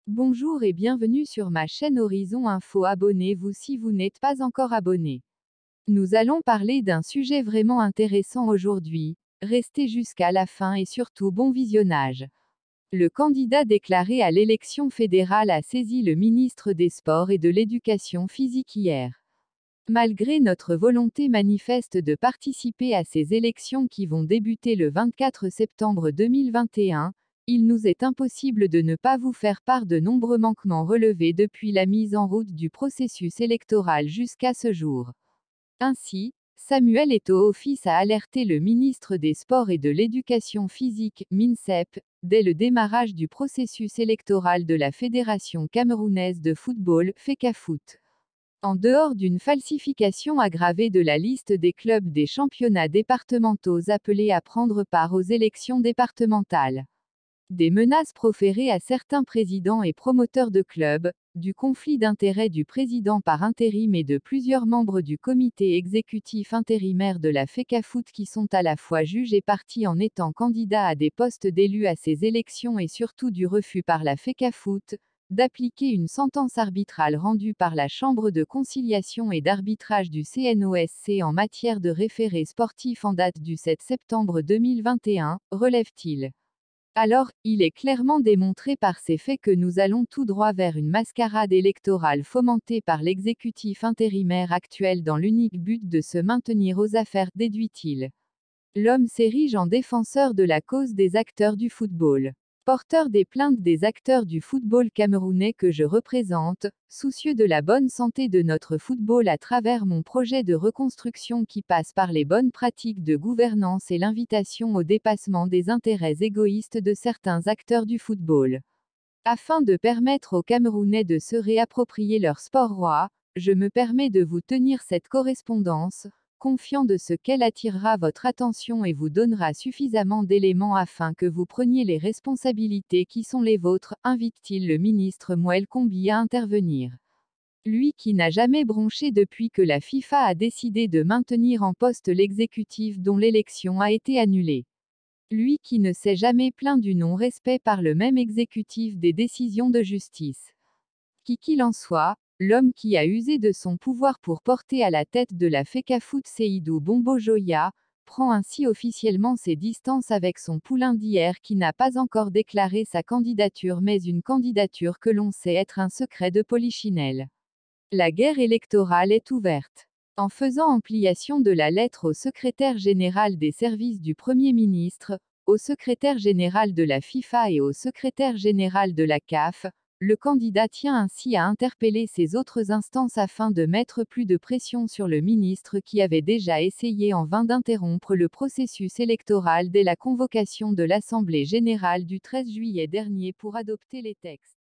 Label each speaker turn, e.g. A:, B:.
A: Bonjour et bienvenue sur ma chaîne Horizon Info. Abonnez-vous si vous n'êtes pas encore abonné. Nous allons parler d'un sujet vraiment intéressant aujourd'hui. Restez jusqu'à la fin et surtout bon visionnage. Le candidat déclaré à l'élection fédérale a saisi le ministre des Sports et de l'Éducation physique hier. Malgré notre volonté manifeste de participer à ces élections qui vont débuter le 24 septembre 2021, il nous est impossible de ne pas vous faire part de nombreux manquements relevés depuis la mise en route du processus électoral jusqu'à ce jour. Ainsi, Samuel Eto'o-Fils a alerté le ministre des Sports et de l'Éducation physique, MINSEP, dès le démarrage du processus électoral de la Fédération camerounaise de football, FECAFOOT. En dehors d'une falsification aggravée de la liste des clubs des championnats départementaux appelés à prendre part aux élections départementales, des menaces proférées à certains présidents et promoteurs de clubs, du conflit d'intérêts du président par intérim et de plusieurs membres du comité exécutif intérimaire de la FECAFOOT qui sont à la fois juges et partis en étant candidats à des postes d'élus à ces élections et surtout du refus par la FECAFOOT d'appliquer une sentence arbitrale rendue par la Chambre de conciliation et d'arbitrage du CNOSC en matière de référé sportif en date du 7 septembre 2021, relève-t-il. Alors, il est clairement démontré par ces faits que nous allons tout droit vers une mascarade électorale fomentée par l'exécutif intérimaire actuel dans l'unique but de se maintenir aux affaires, déduit-il. L'homme s'érige en défenseur de la cause des acteurs du football. Porteur des plaintes des acteurs du football camerounais que je représente, soucieux de la bonne santé de notre football à travers mon projet de reconstruction qui passe par les bonnes pratiques de gouvernance et l'invitation au dépassement des intérêts égoïstes de certains acteurs du football. Afin de permettre aux Camerounais de se réapproprier leur sport roi, je me permets de vous tenir cette correspondance, confiant de ce qu'elle attirera votre attention et vous donnera suffisamment d'éléments afin que vous preniez les responsabilités qui sont les vôtres, invite-t-il le ministre Moël Kombi à intervenir. Lui qui n'a jamais bronché depuis que la FIFA a décidé de maintenir en poste l'exécutif dont l'élection a été annulée. Lui qui ne s'est jamais plaint du non-respect par le même exécutif des décisions de justice. Qui qu'il en soit, l'homme qui a usé de son pouvoir pour porter à la tête de la FECAFOOT Seydou Bombo Joya, prend ainsi officiellement ses distances avec son poulain d'hier qui n'a pas encore déclaré sa candidature mais une candidature que l'on sait être un secret de polichinelle. La guerre électorale est ouverte. En faisant ampliation de la lettre au secrétaire général des services du Premier ministre, au secrétaire général de la FIFA et au secrétaire général de la CAF, le candidat tient ainsi à interpeller ces autres instances afin de mettre plus de pression sur le ministre qui avait déjà essayé en vain d'interrompre le processus électoral dès la convocation de l'Assemblée générale du 13 juillet dernier pour adopter les textes.